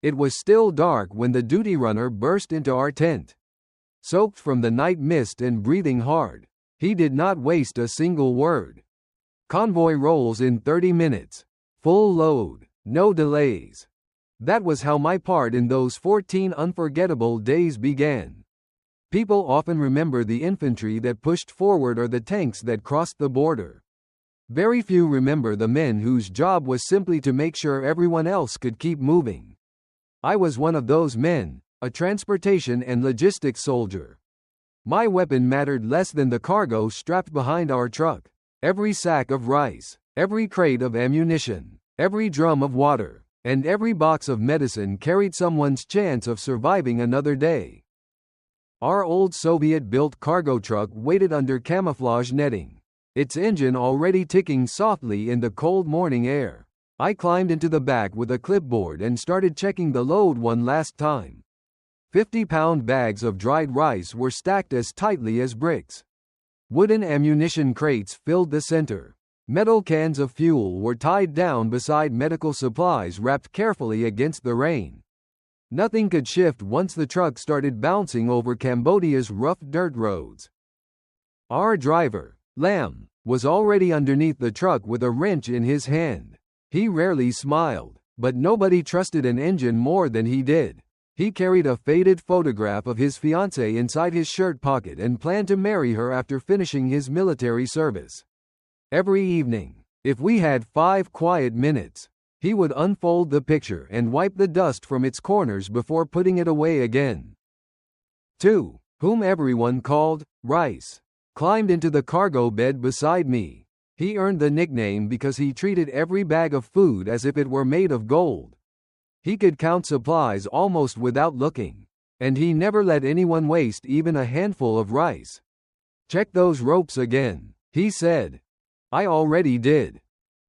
It was still dark when the duty runner burst into our tent. Soaked from the night mist and breathing hard, he did not waste a single word. Convoy rolls in 30 minutes. Full load, no delays. That was how my part in those 14 unforgettable days began. People often remember the infantry that pushed forward or the tanks that crossed the border. Very few remember the men whose job was simply to make sure everyone else could keep moving. I was one of those men, a transportation and logistics soldier. My weapon mattered less than the cargo strapped behind our truck. Every sack of rice, every crate of ammunition, every drum of water, and every box of medicine carried someone's chance of surviving another day. Our old Soviet-built cargo truck waited under camouflage netting, its engine already ticking softly in the cold morning air. I climbed into the back with a clipboard and started checking the load one last time. 50-pound bags of dried rice were stacked as tightly as bricks. Wooden ammunition crates filled the center. Metal cans of fuel were tied down beside medical supplies wrapped carefully against the rain. Nothing could shift once the truck started bouncing over Cambodia's rough dirt roads. Our driver, Lam, was already underneath the truck with a wrench in his hand. He rarely smiled, but nobody trusted an engine more than he did. He carried a faded photograph of his fiancée inside his shirt pocket and planned to marry her after finishing his military service. Every evening, if we had 5 quiet minutes, he would unfold the picture and wipe the dust from its corners before putting it away again. 2, whom everyone called Rice, climbed into the cargo bed beside me. He earned the nickname because he treated every bag of food as if it were made of gold. He could count supplies almost without looking, and he never let anyone waste even a handful of rice. "Check those ropes again," he said. I already did.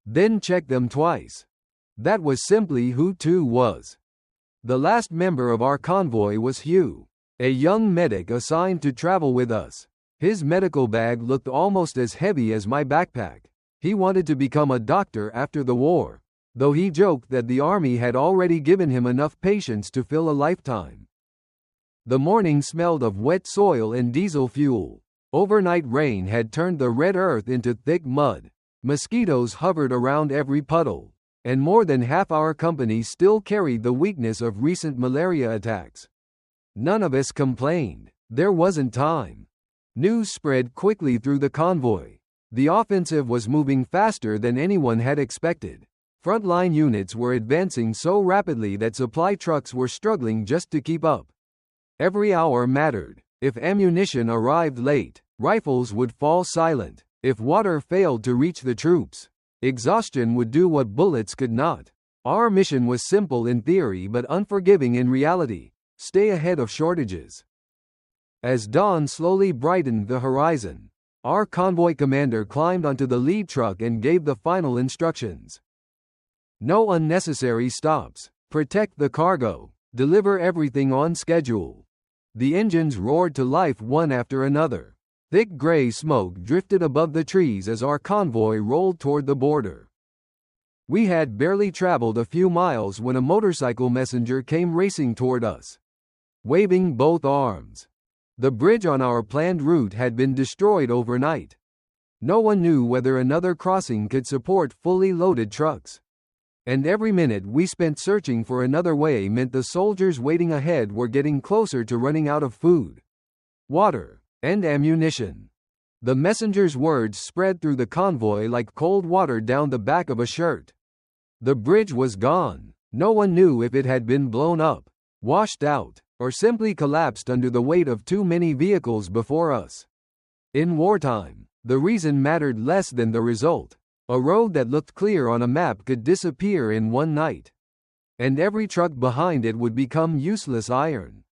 "Then check them twice." That was simply who 2 was. The last member of our convoy was Hugh, a young medic assigned to travel with us. His medical bag looked almost as heavy as my backpack. He wanted to become a doctor after the war, though he joked that the army had already given him enough patience to fill a lifetime. The morning smelled of wet soil and diesel fuel. Overnight rain had turned the red earth into thick mud. Mosquitoes hovered around every puddle, and more than half our company still carried the weakness of recent malaria attacks. None of us complained. There wasn't time. News spread quickly through the convoy. The offensive was moving faster than anyone had expected. Frontline units were advancing so rapidly that supply trucks were struggling just to keep up. Every hour mattered. If ammunition arrived late, rifles would fall silent. If water failed to reach the troops, exhaustion would do what bullets could not. Our mission was simple in theory but unforgiving in reality: stay ahead of shortages. As dawn slowly brightened the horizon, our convoy commander climbed onto the lead truck and gave the final instructions. No unnecessary stops. Protect the cargo. Deliver everything on schedule. The engines roared to life one after another. Thick gray smoke drifted above the trees as our convoy rolled toward the border. We had barely traveled a few miles when a motorcycle messenger came racing toward us, waving both arms. The bridge on our planned route had been destroyed overnight. No one knew whether another crossing could support fully loaded trucks. And every minute we spent searching for another way meant the soldiers waiting ahead were getting closer to running out of food, water, and ammunition. The messenger's words spread through the convoy like cold water down the back of a shirt. The bridge was gone. No one knew if it had been blown up, washed out, or simply collapsed under the weight of too many vehicles before us. In wartime, the reason mattered less than the result. A road that looked clear on a map could disappear in one night, and every truck behind it would become useless iron.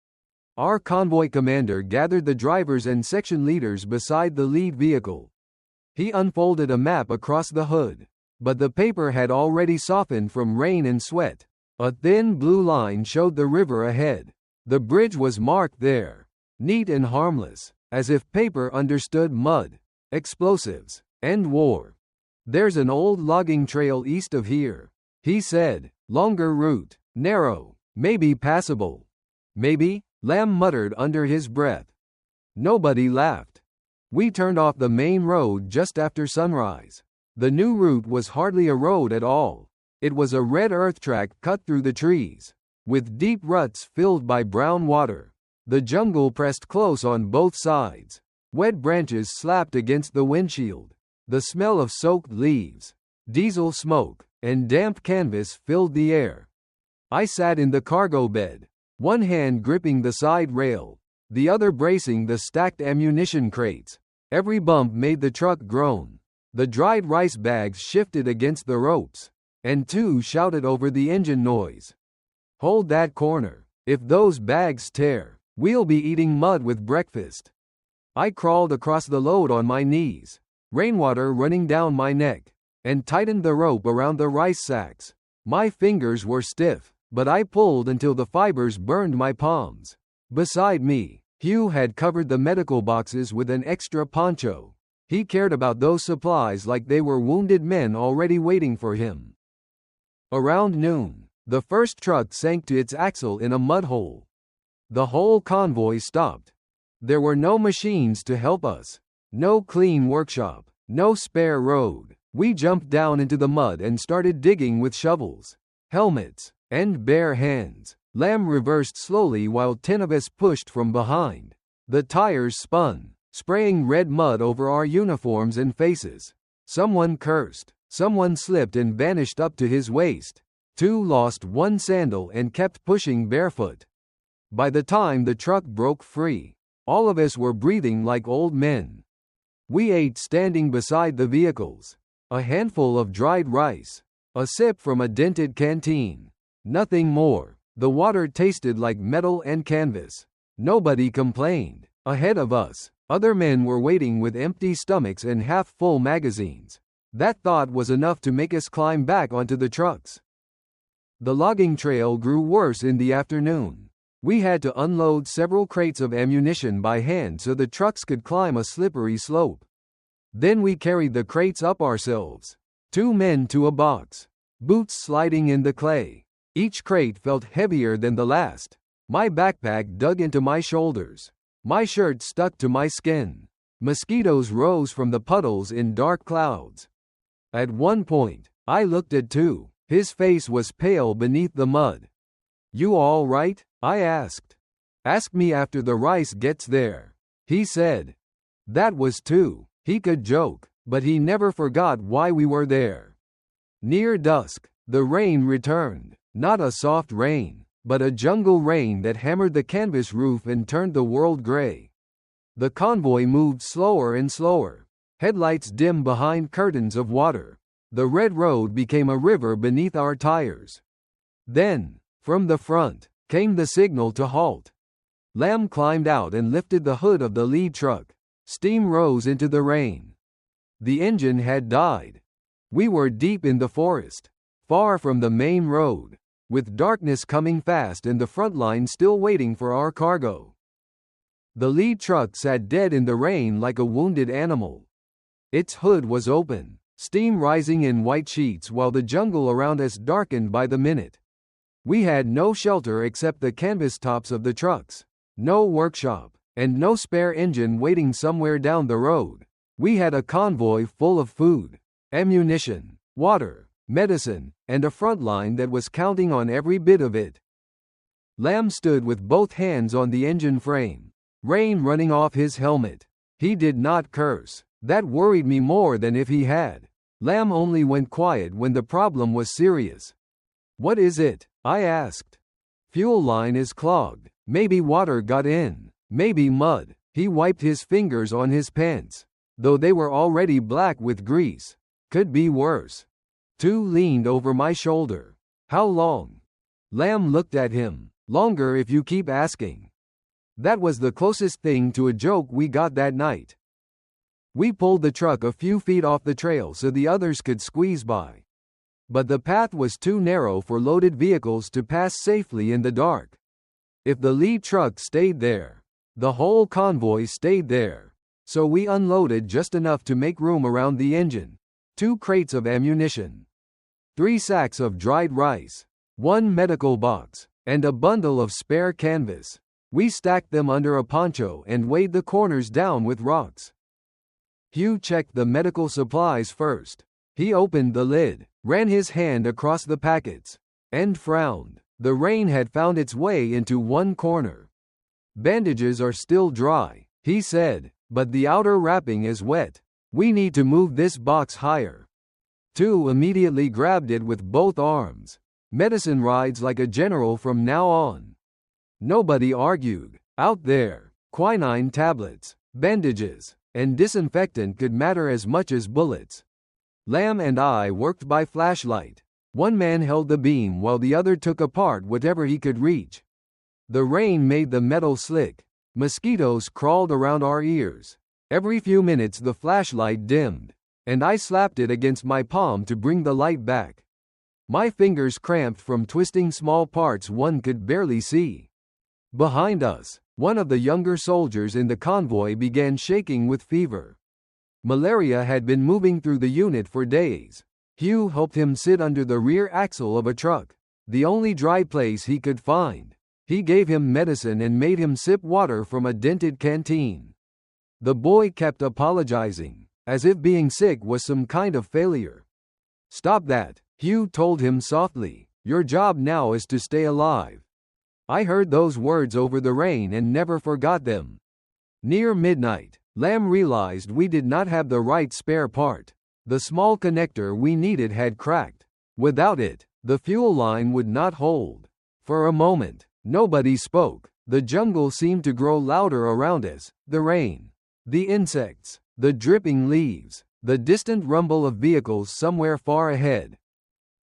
Our convoy commander gathered the drivers and section leaders beside the lead vehicle. He unfolded a map across the hood, but the paper had already softened from rain and sweat. A thin blue line showed the river ahead. The bridge was marked there, neat and harmless, as if paper understood mud, explosives, and war. "There's an old logging trail east of here," he said. "Longer route, narrow, Maybe passable. Maybe, Lamb muttered under his breath. Nobody laughed. We turned off the main road just after sunrise. The new route was hardly a road at all. It was a red earth track cut through the trees, with deep ruts filled by brown water. The jungle pressed close on both sides. Wet branches slapped against the windshield. The smell of soaked leaves, diesel smoke, and damp canvas filled the air. I sat in the cargo bed, one hand gripping the side rail, the other bracing the stacked ammunition crates. Every bump made the truck groan. The dried rice bags shifted against the ropes, and two shouted over the engine noise. Hold that corner. If those bags tear, we'll be eating mud with breakfast. I crawled across the load on my knees, rainwater running down my neck, and tightened the rope around the rice sacks. My fingers were stiff, but I pulled until the fibers burned my palms. Beside me, Hugh had covered the medical boxes with an extra poncho. He cared about those supplies like they were wounded men already waiting for him. Around noon, the first truck sank to its axle in a mud hole. The whole convoy stopped. There were no machines to help us, no clean workshop, no spare road. We jumped down into the mud and started digging with shovels, helmets, and bare hands. Lamb reversed slowly while 10 of us pushed from behind. The tires spun, spraying red mud over our uniforms and faces. Someone cursed. Someone slipped and vanished up to his waist. Two lost one sandal and kept pushing barefoot. By the time the truck broke free, all of us were breathing like old men. We ate standing beside the vehicles. A handful of dried rice, a sip from a dented canteen. Nothing more. The water tasted like metal and canvas. Nobody complained. Ahead of us, other men were waiting with empty stomachs and half-full magazines. That thought was enough to make us climb back onto the trucks. The logging trail grew worse in the afternoon. We had to unload several crates of ammunition by hand so the trucks could climb a slippery slope. Then we carried the crates up ourselves. 2 men to a box, boots sliding in the clay. Each crate felt heavier than the last. My backpack dug into my shoulders. My shirt stuck to my skin. Mosquitoes rose from the puddles in dark clouds. At one point, I looked at Tu. His face was pale beneath the mud. "You all right?" I asked. "Ask me after the rice gets there," he said. That was Tu. He could joke, but he never forgot why we were there. Near dusk, the rain returned. Not a soft rain, but a jungle rain that hammered the canvas roof and turned the world gray. The convoy moved slower and slower, headlights dim behind curtains of water. The red road became a river beneath our tires. Then, from the front, came the signal to halt. Lamb climbed out and lifted the hood of the lead truck. Steam rose into the rain. The engine had died. We were deep in the forest, far from the main road, with darkness coming fast and the front line still waiting for our cargo. The lead truck sat dead in the rain like a wounded animal. Its hood was open, steam rising in white sheets while the jungle around us darkened by the minute. We had no shelter except the canvas tops of the trucks, no workshop, and no spare engine waiting somewhere down the road. We had a convoy full of food, ammunition, water, medicine, and a front line that was counting on every bit of it. Lamb stood with both hands on the engine frame, rain running off his helmet. He did not curse. That worried me more than if he had. Lamb only went quiet when the problem was serious. "What is it?" I asked. "Fuel line is clogged. Maybe water got in. Maybe mud." He wiped his fingers on his pants, though they were already black with grease. "Could be worse." Tu leaned over my shoulder. "How long?" Lamb looked at him. "Longer if you keep asking." That was the closest thing to a joke we got that night. We pulled the truck a few feet off the trail so the others could squeeze by. But the path was too narrow for loaded vehicles to pass safely in the dark. If the lead truck stayed there, the whole convoy stayed there. So we unloaded just enough to make room around the engine. 2 crates of ammunition, 3 sacks of dried rice, 1 medical box, and a bundle of spare canvas. We stacked them under a poncho and weighed the corners down with rocks. Hugh checked the medical supplies first. He opened the lid, ran his hand across the packets, and frowned. The rain had found its way into one corner. Bandages are still dry, he said, but the outer wrapping is wet. We need to move this box higher. Tu immediately grabbed it with both arms. Medicine rides like a general from now on. Nobody argued. Out there, quinine tablets, bandages, and disinfectant could matter as much as bullets. Lamb and I worked by flashlight. One man held the beam while the other took apart whatever he could reach. The rain made the metal slick. Mosquitoes crawled around our ears. Every few minutes the flashlight dimmed, and I slapped it against my palm to bring the light back. My fingers cramped from twisting small parts one could barely see. Behind us, one of the younger soldiers in the convoy began shaking with fever. Malaria had been moving through the unit for days. Hugh helped him sit under the rear axle of a truck, the only dry place he could find. He gave him medicine and made him sip water from a dented canteen. The boy kept apologizing, as if being sick was some kind of failure. "Stop that," Hugh told him softly. "Your job now is to stay alive." I heard those words over the rain and never forgot them. Near midnight, Lamb realized we did not have the right spare part. The small connector we needed had cracked. Without it, the fuel line would not hold. For a moment, nobody spoke. The jungle seemed to grow louder around us, the rain, the insects, the dripping leaves, the distant rumble of vehicles somewhere far ahead.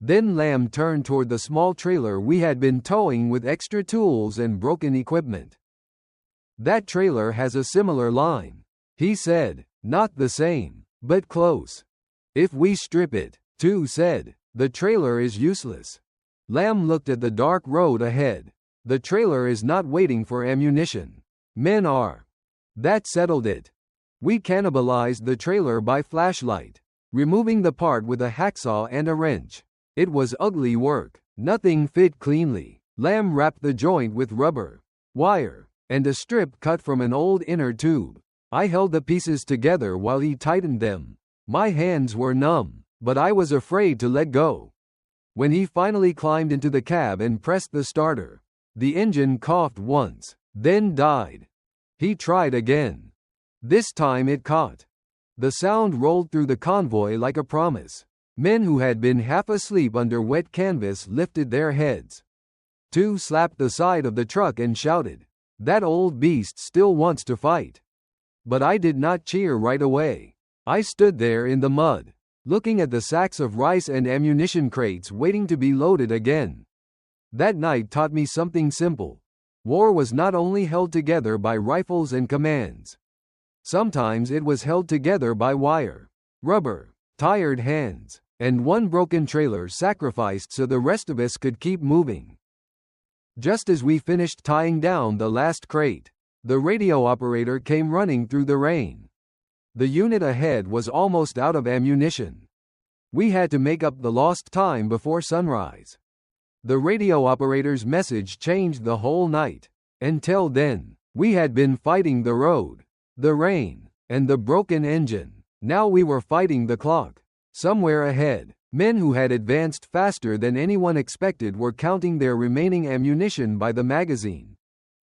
Then Lamb turned toward the small trailer we had been towing with extra tools and broken equipment. "That trailer has a similar line," he said. "Not the same, but close. If we strip it," Tu said, "the trailer is useless." Lamb looked at the dark road ahead. "The trailer is not waiting for ammunition. Men are." That settled it. We cannibalized the trailer by flashlight, removing the part with a hacksaw and a wrench. It was ugly work. Nothing fit cleanly. Lamb wrapped the joint with rubber, wire, and a strip cut from an old inner tube. I held the pieces together while he tightened them. My hands were numb, but I was afraid to let go. When he finally climbed into the cab and pressed the starter, the engine coughed once, then died. He tried again. This time it caught. The sound rolled through the convoy like a promise. Men who had been half asleep under wet canvas lifted their heads. Tu slapped the side of the truck and shouted, "That old beast still wants to fight." But I did not cheer right away. I stood there in the mud, looking at the sacks of rice and ammunition crates waiting to be loaded again. That night taught me something simple. War was not only held together by rifles and commands. Sometimes it was held together by wire, rubber, tired hands, and one broken trailer sacrificed so the rest of us could keep moving. Just as we finished tying down the last crate, the radio operator came running through the rain. The unit ahead was almost out of ammunition. We had to make up the lost time before sunrise. The radio operator's message changed the whole night. Until then, we had been fighting the road, the rain, and the broken engine. Now we were fighting the clock. Somewhere ahead, men who had advanced faster than anyone expected were counting their remaining ammunition by the magazine.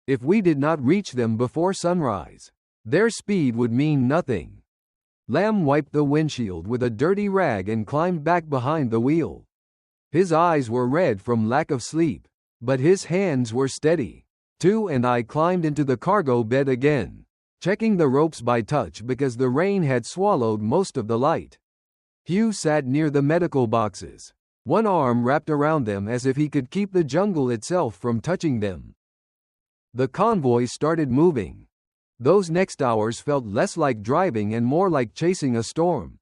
If we did not reach them before sunrise, their speed would mean nothing. Lamb wiped the windshield with a dirty rag and climbed back behind the wheel. His eyes were red from lack of sleep, but his hands were steady. Tu and I climbed into the cargo bed again, checking the ropes by touch because the rain had swallowed most of the light. Hugh sat near the medical boxes, one arm wrapped around them as if he could keep the jungle itself from touching them. The convoy started moving. Those next hours felt less like driving and more like chasing a storm.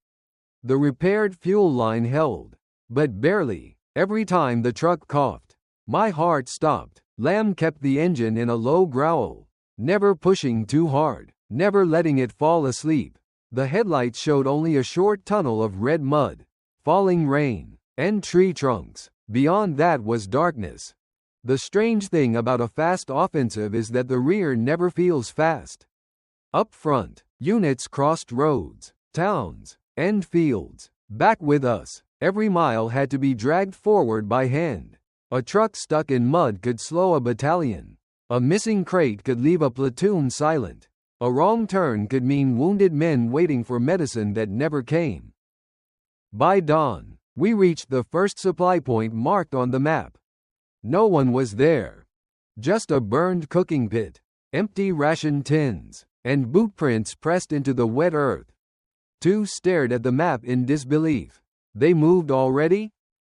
The repaired fuel line held, but barely. Every time the truck coughed, my heart stopped. Lamb kept the engine in a low growl, never pushing too hard, never letting it fall asleep. The headlights showed only a short tunnel of red mud, falling rain, and tree trunks. Beyond that was darkness. The strange thing about a fast offensive is that the rear never feels fast. Up front, units crossed roads, towns, and fields. Back with us, every mile had to be dragged forward by hand. A truck stuck in mud could slow a battalion. A missing crate could leave a platoon silent. A wrong turn could mean wounded men waiting for medicine that never came. By dawn, we reached the first supply point marked on the map. No one was there. Just a burned cooking pit, empty ration tins, and boot prints pressed into the wet earth. Two stared at the map in disbelief. They moved already?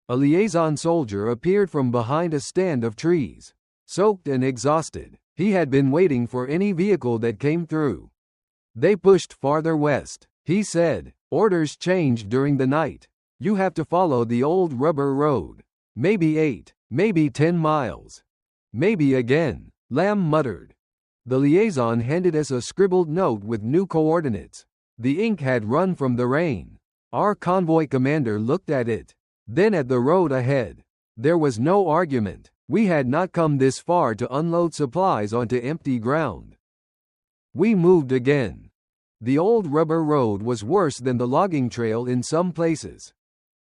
A liaison soldier appeared from behind a stand of trees. Soaked and exhausted, he had been waiting for any vehicle that came through. They pushed farther west. He said, "Orders changed during the night. You have to follow the old rubber road. Maybe 8, maybe 10 miles. Maybe again," Lamb muttered. The liaison handed us a scribbled note with new coordinates. The ink had run from the rain. Our convoy commander looked at it, then at the road ahead. There was no argument. We had not come this far to unload supplies onto empty ground. We moved again. The old rubber road was worse than the logging trail in some places.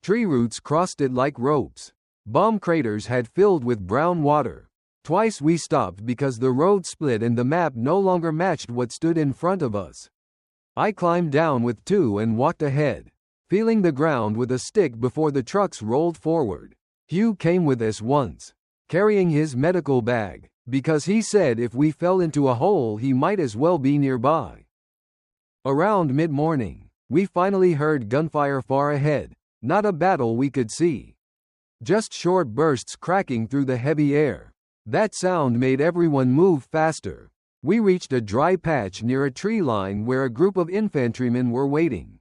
Tree roots crossed it like ropes. Bomb craters had filled with brown water. Twice we stopped because the road split and the map no longer matched what stood in front of us. I climbed down with two and walked ahead, feeling the ground with a stick before the trucks rolled forward. Hugh came with us once, carrying his medical bag, because he said if we fell into a hole he might as well be nearby. Around mid-morning, we finally heard gunfire far ahead, not a battle we could see. Just short bursts cracking through the heavy air. That sound made everyone move faster. We reached a dry patch near a tree line where a group of infantrymen were waiting.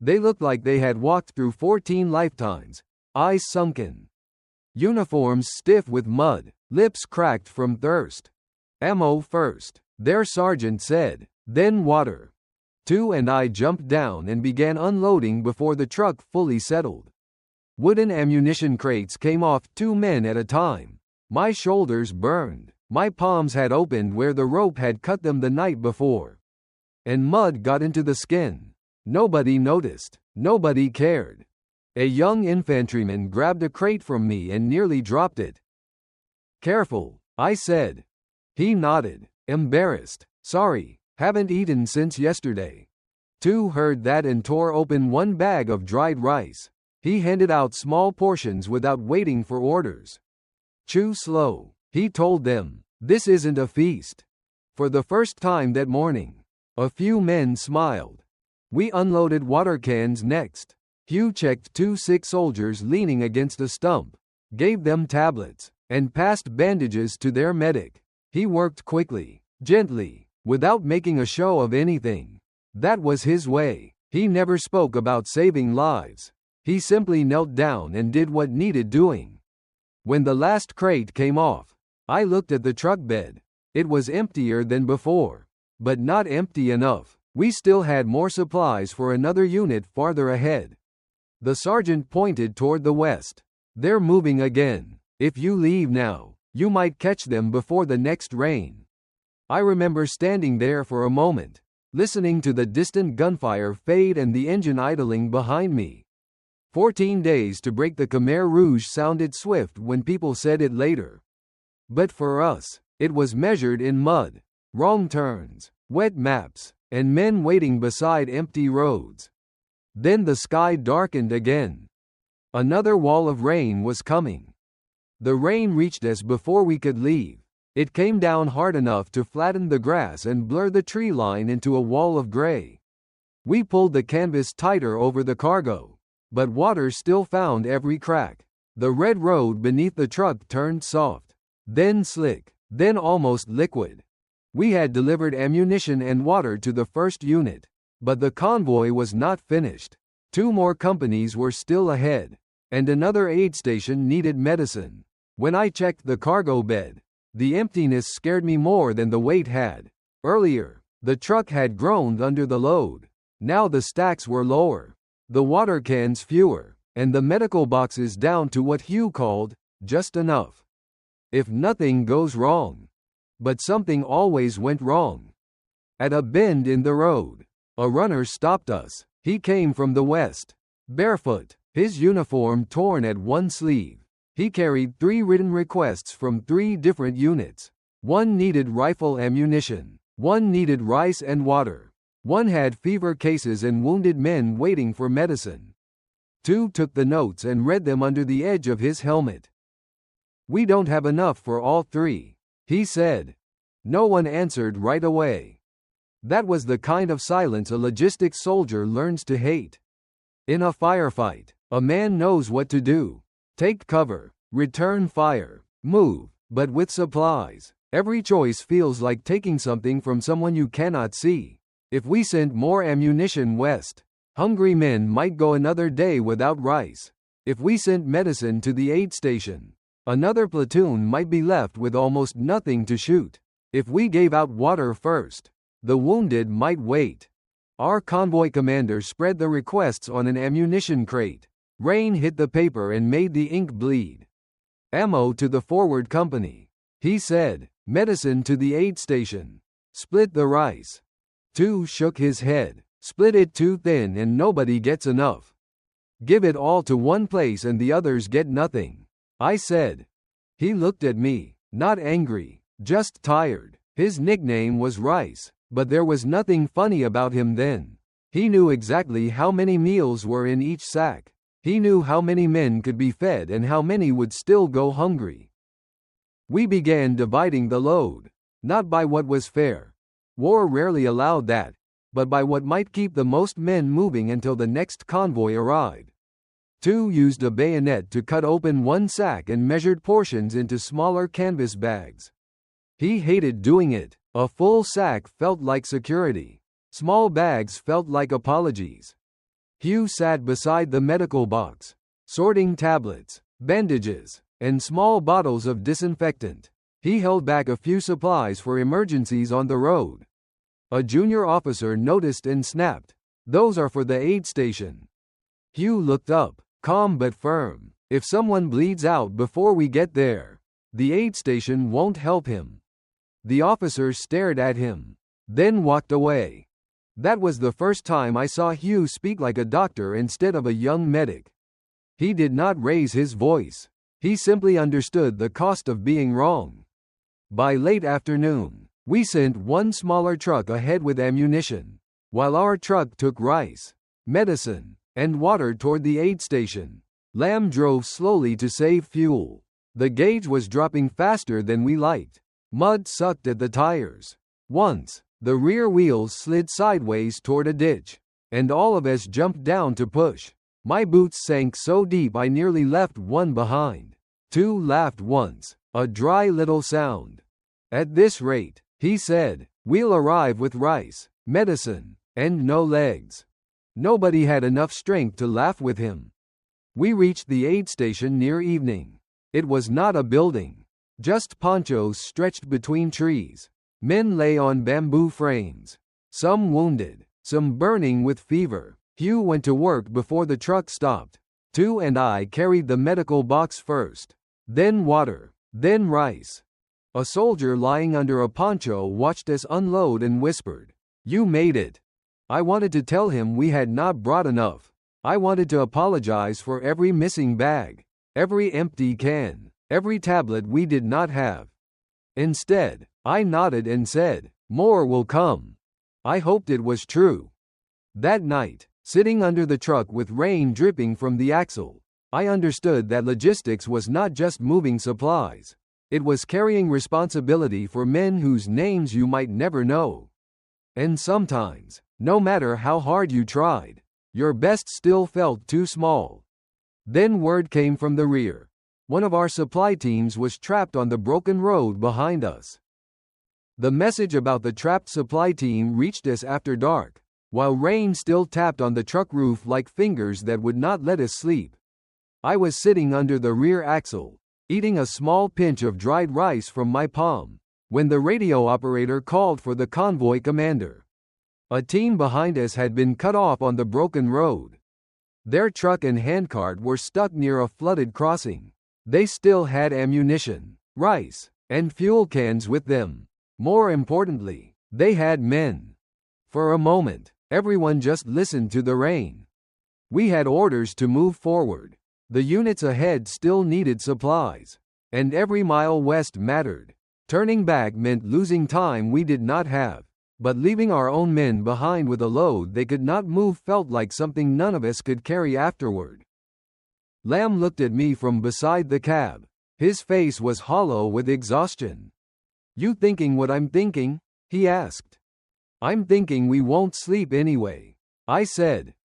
They looked like they had walked through 14 lifetimes, eyes sunken. Uniforms stiff with mud, lips cracked from thirst. "Ammo first," their sergeant said, "then water." Two and I jumped down and began unloading before the truck fully settled. Wooden ammunition crates came off 2 men at a time. My shoulders burned. My palms had opened where the rope had cut them the night before. And mud got into the skin. Nobody noticed. Nobody cared. A young infantryman grabbed a crate from me and nearly dropped it. "Careful," I said. He nodded, embarrassed. "Sorry, haven't eaten since yesterday." Two heard that and tore open one bag of dried rice. He handed out small portions without waiting for orders. "Chew slow," he told them. "This isn't a feast." For the first time that morning, a few men smiled. We unloaded water cans next. Hugh checked 2 sick soldiers leaning against a stump, gave them tablets, and passed bandages to their medic. He worked quickly, gently, without making a show of anything. That was his way. He never spoke about saving lives. He simply knelt down and did what needed doing. When the last crate came off, I looked at the truck bed. It was emptier than before, but not empty enough. We still had more supplies for another unit farther ahead. The sergeant pointed toward the west. "They're moving again. If you leave now, you might catch them before the next rain." I remember standing there for a moment, listening to the distant gunfire fade and the engine idling behind me. 14 days to break the Khmer Rouge sounded swift when people said it later. But for us, it was measured in mud, wrong turns, wet maps, and men waiting beside empty roads. Then the sky darkened again. Another wall of rain was coming. The rain reached us before we could leave. It came down hard enough to flatten the grass and blur the tree line into a wall of gray. We pulled the canvas tighter over the cargo, but water still found every crack. The red road beneath the truck turned soft, then slick, then almost liquid. We had delivered ammunition and water to the first unit, but the convoy was not finished. 2 more companies were still ahead, and another aid station needed medicine. When I checked the cargo bed, the emptiness scared me more than the weight had. Earlier, the truck had groaned under the load. Now the stacks were lower, the water cans fewer, and the medical boxes down to what Hugh called just enough. if nothing goes wrong. But something always went wrong. At a bend in the road, a runner stopped us. He came from the west, barefoot, his uniform torn at one sleeve. He carried 3 written requests from 3 different units. One needed rifle ammunition. One needed rice and water. One had fever cases and wounded men waiting for medicine. 2 took the notes and read them under the edge of his helmet. "We don't have enough for all 3, he said. No one answered right away. That was the kind of silence a logistics soldier learns to hate. In a firefight, a man knows what to do. Take cover, return fire, move. But with supplies, every choice feels like taking something from someone you cannot see. If we sent more ammunition west, hungry men might go another day without rice. If we sent medicine to the aid station, another platoon might be left with almost nothing to shoot. If we gave out water first, the wounded might wait." Our convoy commander spread the requests on an ammunition crate. Rain hit the paper and made the ink bleed. "Ammo to the forward company," he said. "Medicine to the aid station. Split the rice." 2 shook his head. "Split it too thin and nobody gets enough. Give it all to one place and the others get nothing," I said. He looked at me, not angry, just tired. His nickname was Rice, but there was nothing funny about him then. He knew exactly how many meals were in each sack. He knew how many men could be fed and how many would still go hungry. We began dividing the load, not by what was fair. War rarely allowed that, but by what might keep the most men moving until the next convoy arrived. 2 used a bayonet to cut open one sack and measured portions into smaller canvas bags. He hated doing it. A full sack felt like security. Small bags felt like apologies. Hugh sat beside the medical box, sorting tablets, bandages, and small bottles of disinfectant. He held back a few supplies for emergencies on the road. A junior officer noticed and snapped, "Those are for the aid station." Hugh looked up, calm but firm. "If someone bleeds out before we get there, the aid station won't help him." The officer stared at him, then walked away. That was the first time I saw Hugh speak like a doctor instead of a young medic. He did not raise his voice. He simply understood the cost of being wrong. By late afternoon, we sent one smaller truck ahead with ammunition, while our truck took rice, medicine, and water toward the aid station. Lamb drove slowly to save fuel. The gauge was dropping faster than we liked. Mud sucked at the tires. Once, the rear wheels slid sideways toward a ditch, and all of us jumped down to push. My boots sank so deep I nearly left one behind. 2 laughed once, a dry little sound. "At this rate," he said, "we'll arrive with rice, medicine, and no legs." Nobody had enough strength to laugh with him. We reached the aid station near evening. It was not a building. Just ponchos stretched between trees. Men lay on bamboo frames, some wounded, some burning with fever. Hugh went to work before the truck stopped. 2 and I carried the medical box first, then water, then rice. A soldier lying under a poncho watched us unload and whispered, "You made it." I wanted to tell him we had not brought enough. I wanted to apologize for every missing bag, every empty can, every tablet we did not have. Instead, I nodded and said, "More will come." I hoped it was true. That night, sitting under the truck with rain dripping from the axle, I understood that logistics was not just moving supplies. It was carrying responsibility for men whose names you might never know. And sometimes, no matter how hard you tried, your best still felt too small. Then word came from the rear. One of our supply teams was trapped on the broken road behind us. The message about the trapped supply team reached us after dark, while rain still tapped on the truck roof like fingers that would not let us sleep. I was sitting under the rear axle, eating a small pinch of dried rice from my palm, when the radio operator called for the convoy commander. A team behind us had been cut off on the broken road. Their truck and handcart were stuck near a flooded crossing. They still had ammunition, rice, and fuel cans with them. More importantly, they had men. For a moment, everyone just listened to the rain. We had orders to move forward. The units ahead still needed supplies. And every mile west mattered. Turning back meant losing time we did not have. But leaving our own men behind with a load they could not move felt like something none of us could carry afterward. Lamb looked at me from beside the cab. His face was hollow with exhaustion. "You thinking what I'm thinking?" he asked. "I'm thinking we won't sleep anyway," I said.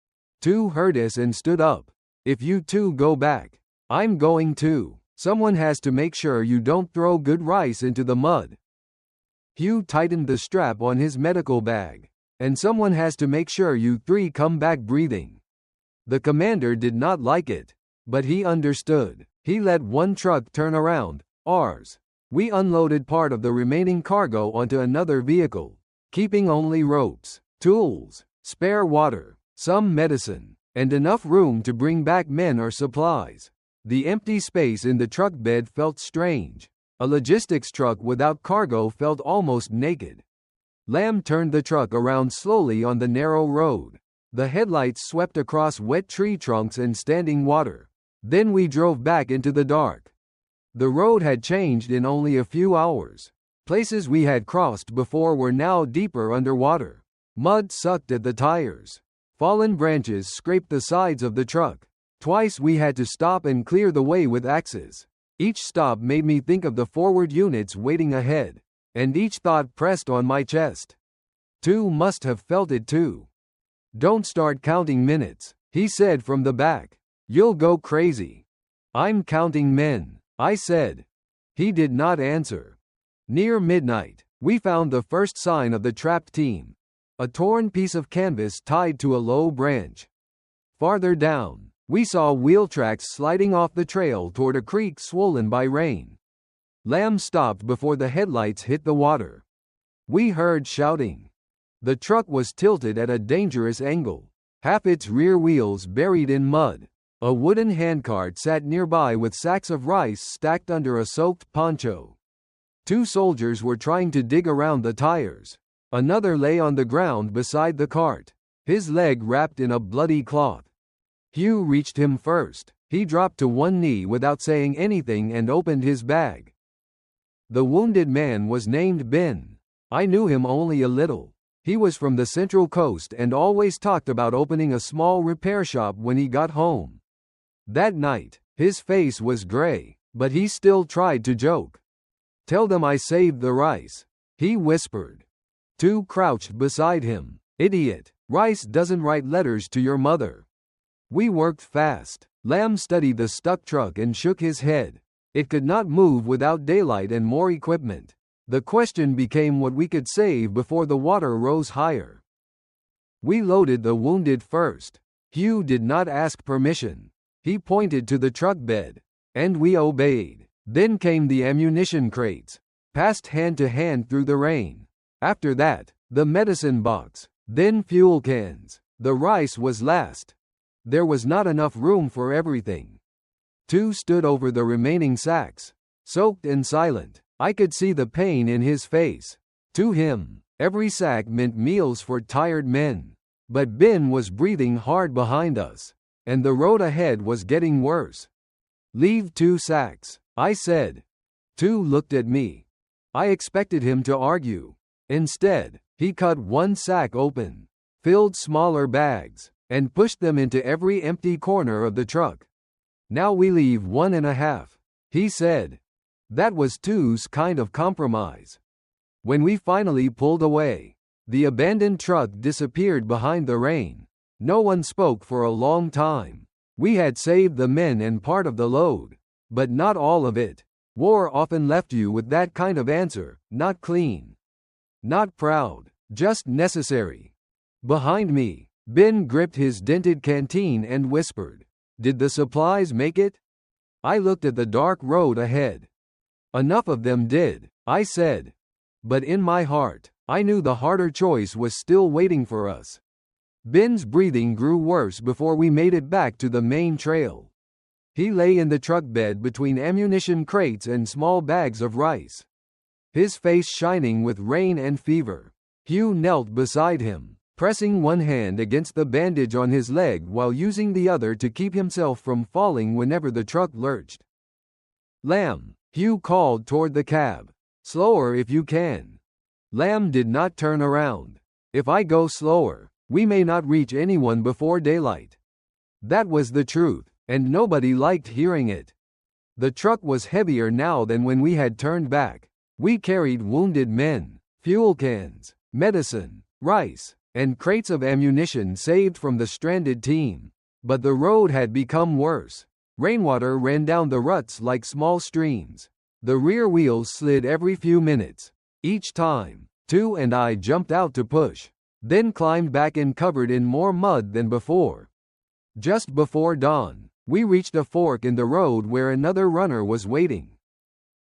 Two heard us and stood up. "If you two go back, I'm going too. Someone has to make sure you don't throw good rice into the mud." Hugh tightened the strap on his medical bag. "And someone has to make sure you three come back breathing." The commander did not like it, but he understood. He let one truck turn around, ours. We unloaded part of the remaining cargo onto another vehicle, keeping only ropes, tools, spare water, some medicine, and enough room to bring back men or supplies. The empty space in the truck bed felt strange. A logistics truck without cargo felt almost naked. Lamb turned the truck around slowly on the narrow road. The headlights swept across wet tree trunks and standing water. Then we drove back into the dark. The road had changed in only a few hours. Places we had crossed before were now deeper underwater. Mud sucked at the tires. Fallen branches scraped the sides of the truck. Twice we had to stop and clear the way with axes. Each stop made me think of the forward units waiting ahead, and each thought pressed on my chest. Two must have felt it too. "Don't start counting minutes," he said from the back. "You'll go crazy." "I'm counting men," I said. He did not answer. Near midnight, we found the first sign of the trapped team. A torn piece of canvas tied to a low branch. Farther down, we saw wheel tracks sliding off the trail toward a creek swollen by rain. Lamb stopped before the headlights hit the water. We heard shouting. The truck was tilted at a dangerous angle, half its rear wheels buried in mud. A wooden handcart sat nearby with sacks of rice stacked under a soaked poncho. Two soldiers were trying to dig around the tires. Another lay on the ground beside the cart, his leg wrapped in a bloody cloth. Hugh reached him first. He dropped to one knee without saying anything and opened his bag. The wounded man was named Ben. I knew him only a little. He was from the Central Coast and always talked about opening a small repair shop when he got home. That night, his face was gray, but he still tried to joke. "Tell them I saved the rice," he whispered. Two crouched beside him. "Idiot, rice doesn't write letters to your mother." We worked fast. Lamb studied the stuck truck and shook his head. It could not move without daylight and more equipment. The question became what we could save before the water rose higher. We loaded the wounded first. Hugh did not ask permission. He pointed to the truck bed, and we obeyed. Then came the ammunition crates, passed hand to hand through the rain. After that, the medicine box, then fuel cans. The rice was last. There was not enough room for everything. Two stood over the remaining sacks, soaked and silent. I could see the pain in his face. To him, every sack meant meals for tired men. But Ben was breathing hard behind us, and the road ahead was getting worse. "Leave 2 sacks," I said. Two looked at me. I expected him to argue. Instead, he cut 1 sack open, filled smaller bags, and pushed them into every empty corner of the truck. "Now we leave 1.5, he said. That was Two's kind of compromise. When we finally pulled away, the abandoned truck disappeared behind the rain. No one spoke for a long time. We had saved the men and part of the load, but not all of it. War often left you with that kind of answer, not clean, not proud, just necessary. Behind me, Ben gripped his dented canteen and whispered, "Did the supplies make it?" I looked at the dark road ahead. "Enough of them did," I said. But in my heart, I knew the harder choice was still waiting for us. Ben's breathing grew worse before we made it back to the main trail. He lay in the truck bed between ammunition crates and small bags of rice, his face shining with rain and fever. Hugh knelt beside him, pressing one hand against the bandage on his leg while using the other to keep himself from falling whenever the truck lurched. "Lamb," Hugh called toward the cab. "Slower if you can." Lamb did not turn around. "If I go slower, we may not reach anyone before daylight." That was the truth, and nobody liked hearing it. The truck was heavier now than when we had turned back. We carried wounded men, fuel cans, medicine, rice, and crates of ammunition saved from the stranded team. But the road had become worse. Rainwater ran down the ruts like small streams. The rear wheels slid every few minutes. Each time, Tu and I jumped out to push, then climbed back in covered in more mud than before. Just before dawn, we reached a fork in the road where another runner was waiting.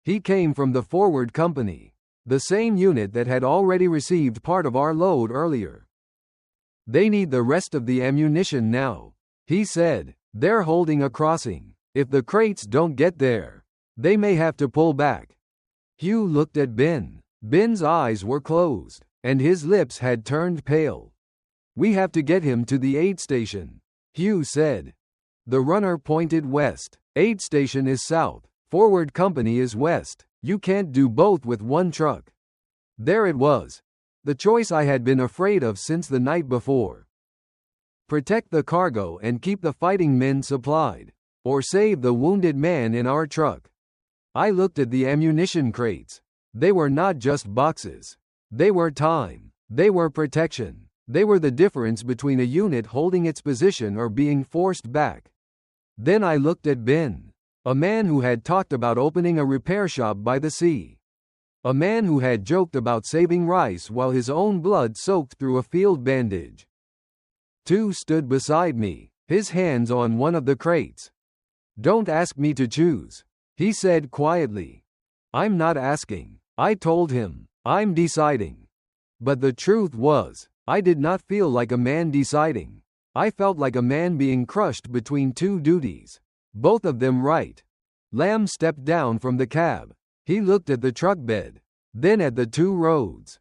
He came from the forward company, the same unit that had already received part of our load earlier. "They need the rest of the ammunition now," he said. "They're holding a crossing. If the crates don't get there, they may have to pull back." Hugh looked at Ben. Ben's eyes were closed, and his lips had turned pale. "We have to get him to the aid station," Hugh said. The runner pointed west. "Aid station is south. Forward company is west. You can't do both with one truck." There it was. The choice I had been afraid of since the night before. Protect the cargo and keep the fighting men supplied, or save the wounded man in our truck. I looked at the ammunition crates. They were not just boxes. They were time. They were protection. They were the difference between a unit holding its position or being forced back. Then I looked at Ben, a man who had talked about opening a repair shop by the sea. A man who had joked about saving rice while his own blood soaked through a field bandage. Tu stood beside me, his hands on one of the crates. "Don't ask me to choose," he said quietly. "I'm not asking," I told him. "I'm deciding." But the truth was, I did not feel like a man deciding. I felt like a man being crushed between two duties, both of them right. Lamb stepped down from the cab. He looked at the truck bed, then at the two roads.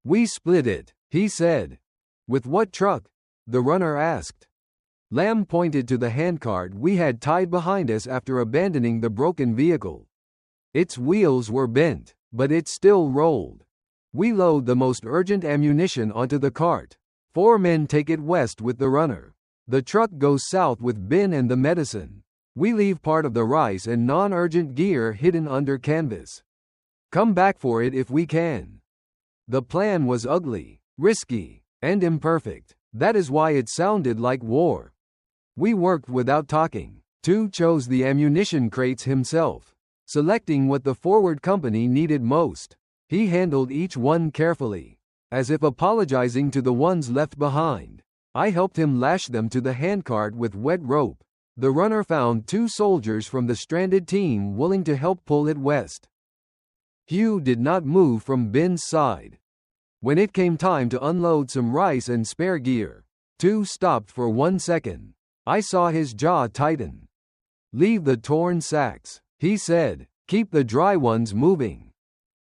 "We split it," he said. "With what truck?" the runner asked. Lamb pointed to the handcart we had tied behind us after abandoning the broken vehicle. Its wheels were bent, but it still rolled. "We load the most urgent ammunition onto the cart. 4 men take it west with the runner. The truck goes south with Ben and the medicine. We leave part of the rice and non-urgent gear hidden under canvas. Come back for it if we can." The plan was ugly, risky, and imperfect. That is why it sounded like war. We worked without talking. Tu chose the ammunition crates himself, selecting what the forward company needed most. He handled each one carefully, as if apologizing to the ones left behind. I helped him lash them to the handcart with wet rope. The runner found 2 soldiers from the stranded team willing to help pull it west. Hugh did not move from Ben's side. When it came time to unload some rice and spare gear, Tu stopped for 1 second. I saw his jaw tighten. "Leave the torn sacks," he said. "Keep the dry ones moving."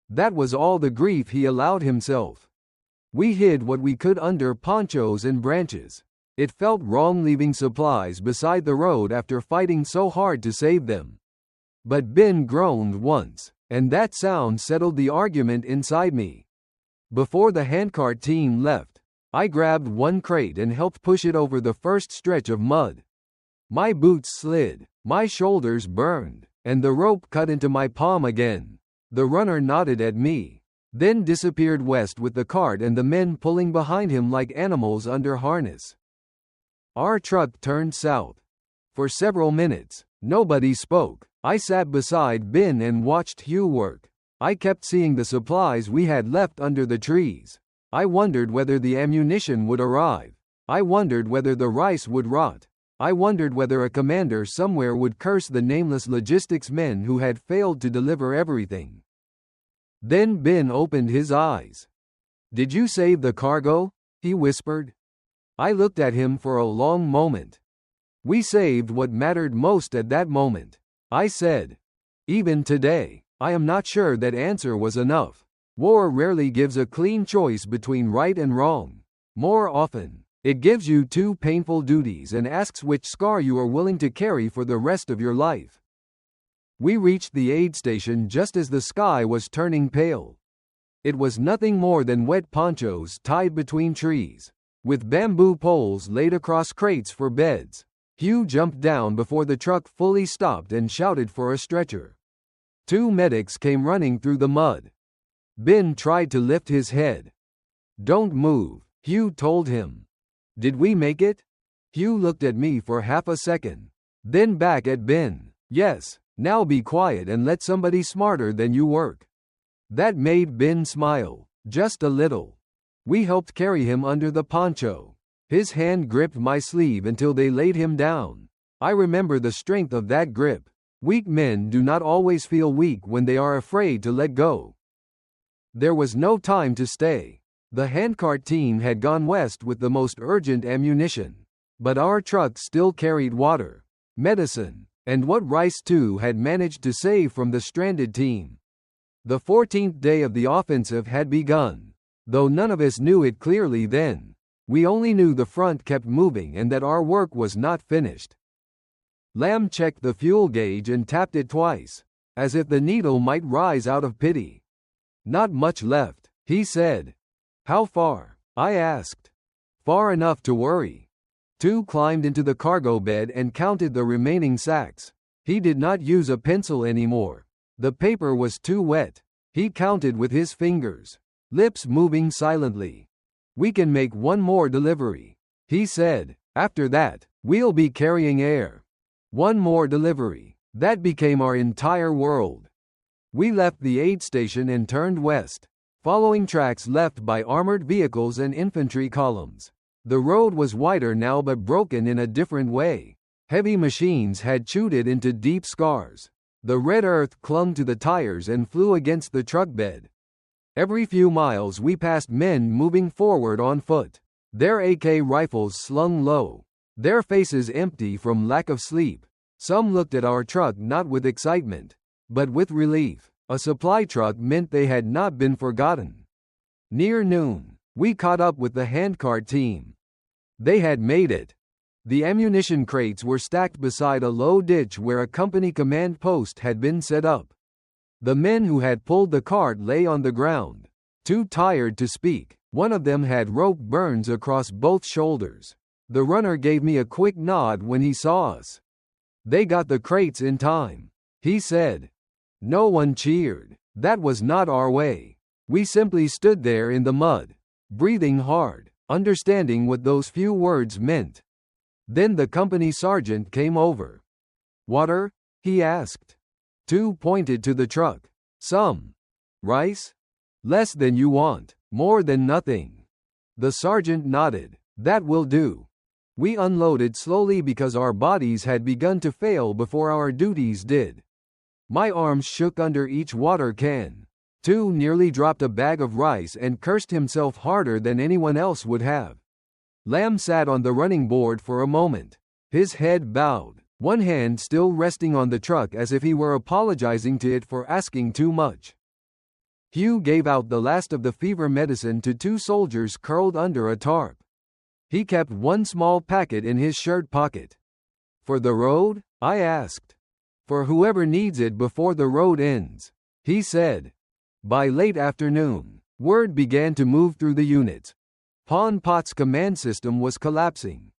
That was all the grief he allowed himself. We hid what we could under ponchos and branches. It felt wrong leaving supplies beside the road after fighting so hard to save them. But Ben groaned once, and that sound settled the argument inside me. Before the handcart team left, I grabbed one crate and helped push it over the first stretch of mud. My boots slid, my shoulders burned, and the rope cut into my palm again. The runner nodded at me, then disappeared west with the cart and the men pulling behind him like animals under harness. Our truck turned south. For several minutes, nobody spoke. I sat beside Ben and watched Hugh work. I kept seeing the supplies we had left under the trees. I wondered whether the ammunition would arrive. I wondered whether the rice would rot. I wondered whether a commander somewhere would curse the nameless logistics men who had failed to deliver everything. Then Ben opened his eyes. "Did you save the cargo?" he whispered. I looked at him for a long moment. We saved what mattered most at that moment. I said. Even today, I am not sure that answer was enough. War rarely gives a clean choice between right and wrong. More often, it gives you two painful duties and asks which scar you are willing to carry for the rest of your life. We reached the aid station just as the sky was turning pale. It was nothing more than wet ponchos tied between trees, with bamboo poles laid across crates for beds. Hugh jumped down before the truck fully stopped and shouted for a stretcher. Two medics came running through the mud. Ben tried to lift his head. "Don't move," Hugh told him. "Did we make it?" Hugh looked at me for half a second, then back at Ben. "Yes, now be quiet and let somebody smarter than you work." That made Ben smile, just a little. We helped carry him under the poncho. His hand gripped my sleeve until they laid him down. I remember the strength of that grip. Weak men do not always feel weak when they are afraid to let go. There was no time to stay. The handcart team had gone west with the most urgent ammunition. But our truck still carried water, medicine, and what Rice too had managed to save from the stranded team. The 14th day of the offensive had begun. Though none of us knew it clearly then, we only knew the front kept moving and that our work was not finished. Lamb checked the fuel gauge and tapped it twice, as if the needle might rise out of pity. "Not much left," he said. "How far?" I asked. "Far enough to worry." Two climbed into the cargo bed and counted the remaining sacks. He did not use a pencil anymore. The paper was too wet. He counted with his fingers, lips moving silently. "We can make one more delivery," he said. "After that, we'll be carrying air." One more delivery. That became our entire world. We left the aid station and turned west, following tracks left by armored vehicles and infantry columns. The road was wider now but broken in a different way. Heavy machines had chewed it into deep scars. The red earth clung to the tires and flew against the truck bed. Every few miles we passed men moving forward on foot, their AK rifles slung low, their faces empty from lack of sleep. Some looked at our truck not with excitement, but with relief. A supply truck meant they had not been forgotten. Near noon, we caught up with the handcart team. They had made it. The ammunition crates were stacked beside a low ditch where a company command post had been set up. The men who had pulled the cart lay on the ground, too tired to speak. One of them had rope burns across both shoulders. The runner gave me a quick nod when he saw us. "They got the crates in time," he said. No one cheered. That was not our way. We simply stood there in the mud, breathing hard, understanding what those few words meant. Then the company sergeant came over. "Water?" he asked. Two pointed to the truck. "Some." "Rice?" "Less than you want. More than nothing." The sergeant nodded. "That will do." We unloaded slowly because our bodies had begun to fail before our duties did. My arms shook under each water can. Two nearly dropped a bag of rice and cursed himself harder than anyone else would have. Lamb sat on the running board for a moment, his head bowed, one hand still resting on the truck as if he were apologizing to it for asking too much. Hugh gave out the last of the fever medicine to two soldiers curled under a tarp. He kept one small packet in his shirt pocket. "For the road?" I asked. "For whoever needs it before the road ends," he said. By late afternoon, word began to move through the units. Pon Pot's command system was collapsing.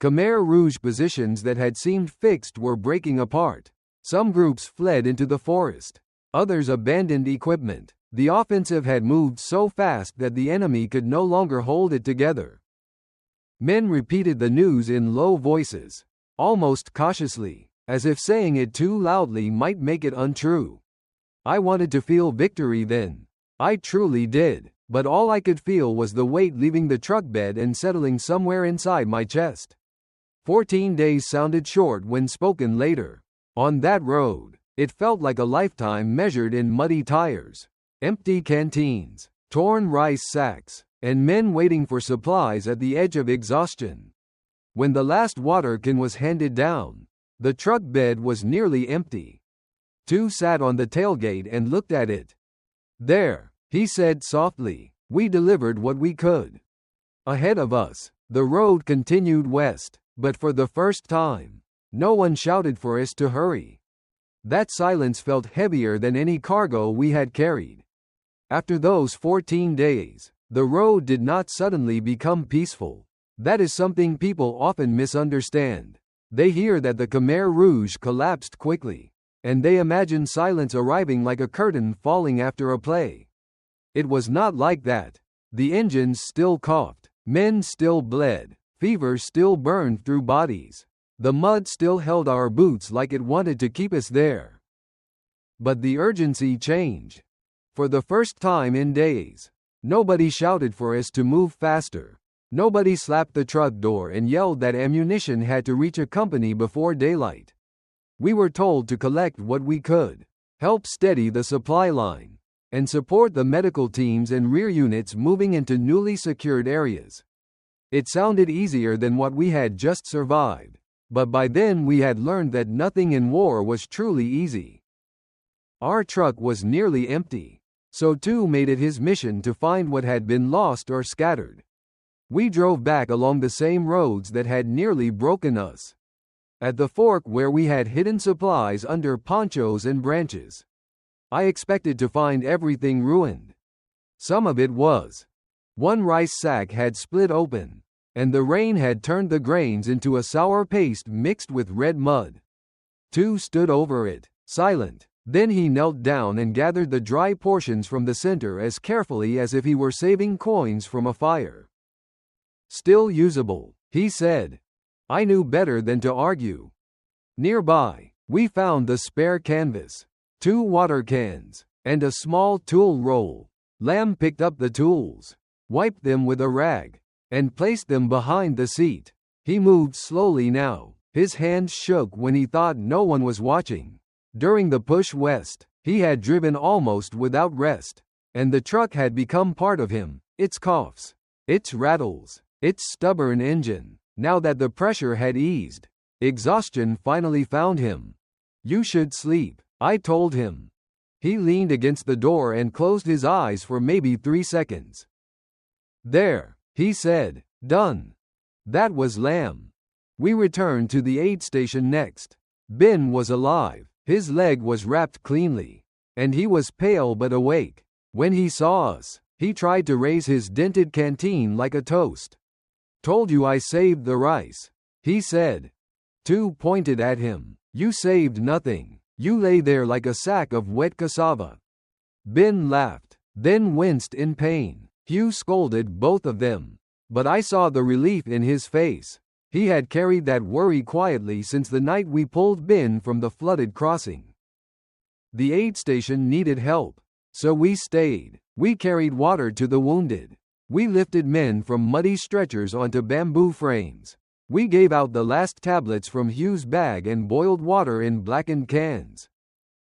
Khmer Rouge positions that had seemed fixed were breaking apart. Some groups fled into the forest. Others abandoned equipment. The offensive had moved so fast that the enemy could no longer hold it together. Men repeated the news in low voices, almost cautiously, as if saying it too loudly might make it untrue. I wanted to feel victory then. I truly did, but all I could feel was the weight leaving the truck bed and settling somewhere inside my chest. 14 days sounded short when spoken later. On that road, it felt like a lifetime measured in muddy tires, empty canteens, torn rice sacks, and men waiting for supplies at the edge of exhaustion. When the last water can was handed down, the truck bed was nearly empty. Two sat on the tailgate and looked at it. There, he said softly, we delivered what we could. Ahead of us, the road continued west, but for the first time, no one shouted for us to hurry. That silence felt heavier than any cargo we had carried. After those 14 days, the road did not suddenly become peaceful. That is something people often misunderstand. They hear that the Khmer Rouge collapsed quickly, and they imagine silence arriving like a curtain falling after a play. It was not like that. The engines still coughed, men still bled, fever still burned through bodies. The mud still held our boots like it wanted to keep us there. But the urgency changed. For the first time in days, nobody shouted for us to move faster. Nobody slapped the truck door and yelled that ammunition had to reach a company before daylight. We were told to collect what we could, help steady the supply line, and support the medical teams and rear units moving into newly secured areas. It sounded easier than what we had just survived, but by then we had learned that nothing in war was truly easy. Our truck was nearly empty, so Tu made it his mission to find what had been lost or scattered. We drove back along the same roads that had nearly broken us. At the fork where we had hidden supplies under ponchos and branches, I expected to find everything ruined. Some of it was. One rice sack had split open, and the rain had turned the grains into a sour paste mixed with red mud. Tu stood over it, silent. Then he knelt down and gathered the dry portions from the center as carefully as if he were saving coins from a fire. Still usable, he said. I knew better than to argue. Nearby, we found the spare canvas, 2 water cans, and a small tool roll. Lam picked up the tools, wiped them with a rag, and placed them behind the seat. He moved slowly now. His hands shook when he thought no one was watching. During the push west, he had driven almost without rest, and the truck had become part of him, its coughs, its rattles, its stubborn engine. Now that the pressure had eased, exhaustion finally found him. You should sleep, I told him. He leaned against the door and closed his eyes for maybe 3 seconds. There, he said, done. That was Lam. We returned to the aid station next. Ben was alive, his leg was wrapped cleanly, and he was pale but awake. When he saw us, he tried to raise his dented canteen like a toast. Told you I saved the rice, he said. Tu pointed at him. You saved nothing. You lay there like a sack of wet cassava. Ben laughed, then winced in pain. Hugh scolded both of them, but I saw the relief in his face. He had carried that worry quietly since the night we pulled Ben from the flooded crossing. The aid station needed help, so we stayed. We carried water to the wounded. We lifted men from muddy stretchers onto bamboo frames. We gave out the last tablets from Hugh's bag and boiled water in blackened cans.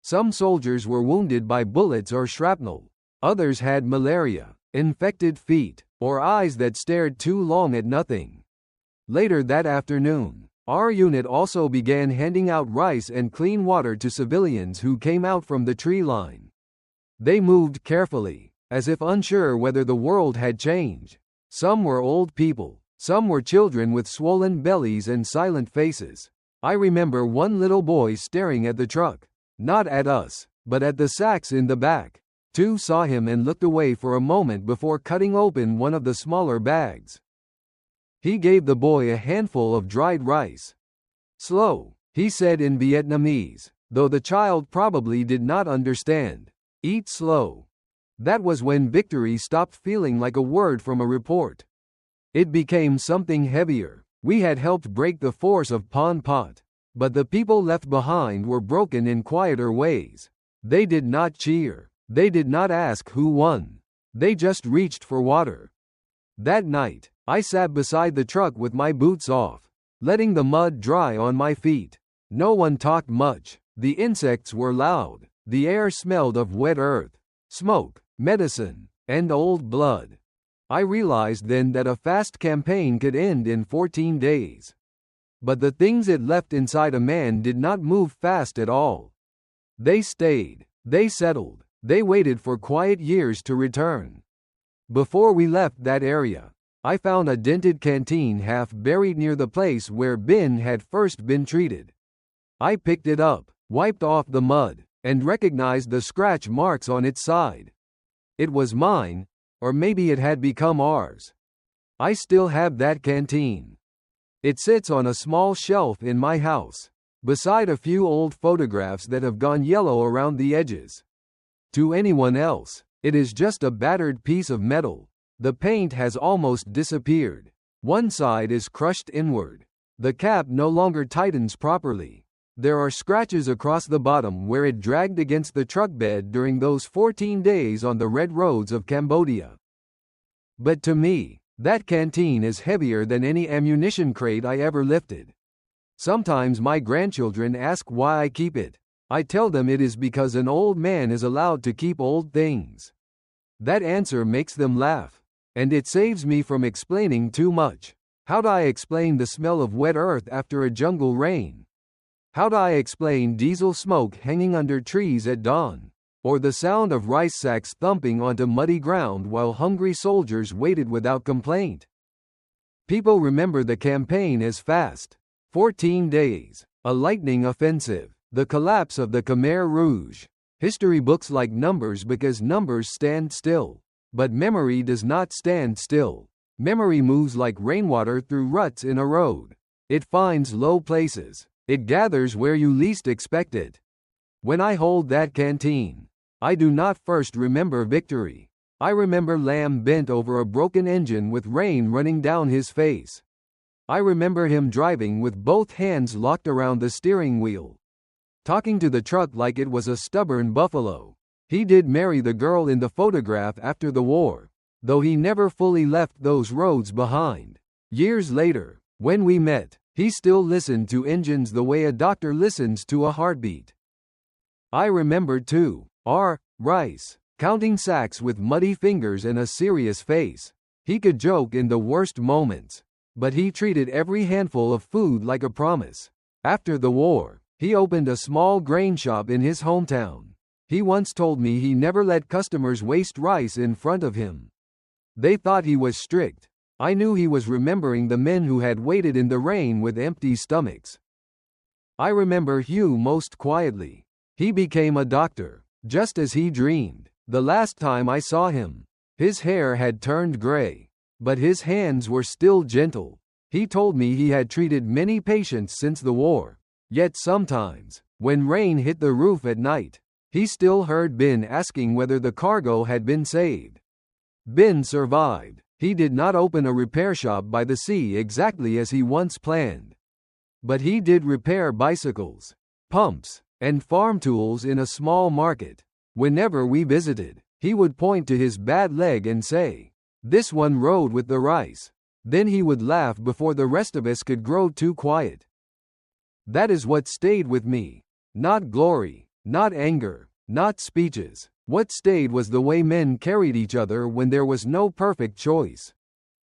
Some soldiers were wounded by bullets or shrapnel. Others had malaria, infected feet, or eyes that stared too long at nothing. Later that afternoon, our unit also began handing out rice and clean water to civilians who came out from the tree line. They moved carefully, as if unsure whether the world had changed. Some were old people, some were children with swollen bellies and silent faces. I remember one little boy staring at the truck, not at us, but at the sacks in the back. Tu saw him and looked away for a moment before cutting open one of the smaller bags. He gave the boy a handful of dried rice. Slow, he said in Vietnamese, though the child probably did not understand. Eat slow. That was when victory stopped feeling like a word from a report. It became something heavier. We had helped break the force of Pol Pot, but the people left behind were broken in quieter ways. They did not cheer. They did not ask who won. They just reached for water. That night, I sat beside the truck with my boots off, letting the mud dry on my feet. No one talked much. The insects were loud. The air smelled of wet earth, smoke, medicine, and old blood. I realized then that a fast campaign could end in 14 days. But the things it left inside a man did not move fast at all. They stayed, they settled, they waited for quiet years to return. Before we left that area, I found a dented canteen half buried near the place where Ben had first been treated. I picked it up, wiped off the mud, and recognized the scratch marks on its side. It was mine, or maybe it had become ours. I still have that canteen. It sits on a small shelf in my house, beside a few old photographs that have gone yellow around the edges. To anyone else, it is just a battered piece of metal. The paint has almost disappeared. One side is crushed inward. The cap no longer tightens properly. There are scratches across the bottom where it dragged against the truck bed during those 14 days on the red roads of Cambodia. But to me, that canteen is heavier than any ammunition crate I ever lifted. Sometimes my grandchildren ask why I keep it. I tell them it is because an old man is allowed to keep old things. That answer makes them laugh, and it saves me from explaining too much. How'd I explain the smell of wet earth after a jungle rain? How'd I explain diesel smoke hanging under trees at dawn? Or the sound of rice sacks thumping onto muddy ground while hungry soldiers waited without complaint? People remember the campaign as fast. 14 days, a lightning offensive, the collapse of the Khmer Rouge. History books like numbers because numbers stand still. But memory does not stand still. Memory moves like rainwater through ruts in a road. It finds low places. It gathers where you least expect it. When I hold that canteen, I do not first remember victory. I remember Lamb bent over a broken engine with rain running down his face. I remember him driving with both hands locked around the steering wheel, talking to the truck like it was a stubborn buffalo. He did marry the girl in the photograph after the war, though he never fully left those roads behind. Years later, when we met, he still listened to engines the way a doctor listens to a heartbeat. I remembered too, Rice, counting sacks with muddy fingers and a serious face. He could joke in the worst moments, but he treated every handful of food like a promise. After the war, he opened a small grain shop in his hometown. He once told me he never let customers waste rice in front of him. They thought he was strict. I knew he was remembering the men who had waited in the rain with empty stomachs. I remember Hugh most quietly. He became a doctor, just as he dreamed. The last time I saw him, his hair had turned gray, but his hands were still gentle. He told me he had treated many patients since the war, yet sometimes, when rain hit the roof at night, he still heard Ben asking whether the cargo had been saved. Ben survived. He did not open a repair shop by the sea exactly as he once planned. But he did repair bicycles, pumps, and farm tools in a small market. Whenever we visited, he would point to his bad leg and say, "This one rode with the rice." Then he would laugh before the rest of us could grow too quiet. That is what stayed with me. Not glory, not anger, not speeches. What stayed was the way men carried each other when there was no perfect choice.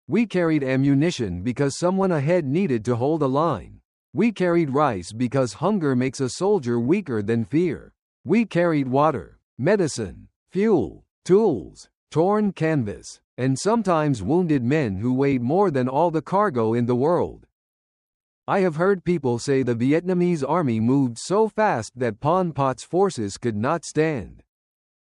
We carried ammunition because someone ahead needed to hold a line. We carried rice because hunger makes a soldier weaker than fear. We carried water, medicine, fuel, tools, torn canvas, and sometimes wounded men who weighed more than all the cargo in the world. I have heard people say the Vietnamese army moved so fast that Pol Pot's forces could not stand.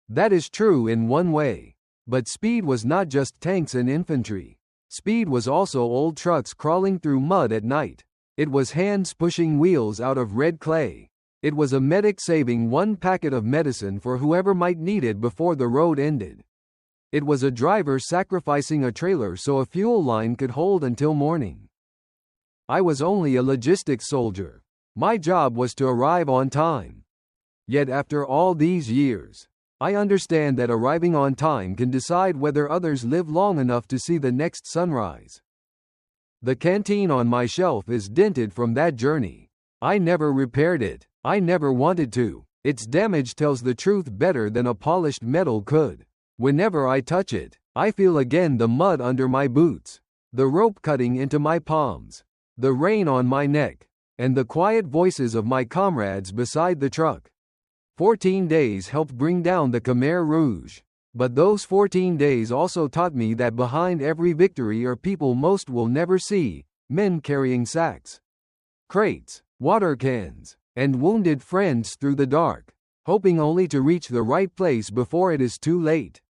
That is true in one way. But speed was not just tanks and infantry. Speed was also old trucks crawling through mud at night. It was hands pushing wheels out of red clay. It was a medic saving one packet of medicine for whoever might need it before the road ended. It was a driver sacrificing a trailer so a fuel line could hold until morning. I was only a logistics soldier. My job was to arrive on time. Yet after all these years, I understand that arriving on time can decide whether others live long enough to see the next sunrise. The canteen on my shelf is dented from that journey. I never repaired it. I never wanted to. Its damage tells the truth better than a polished metal could. Whenever I touch it, I feel again the mud under my boots, the rope cutting into my palms, the rain on my neck, and the quiet voices of my comrades beside the truck. 14 days helped bring down the Khmer Rouge. But those 14 days also taught me that behind every victory are people most will never see, men carrying sacks, crates, water cans, and wounded friends through the dark, hoping only to reach the right place before it is too late.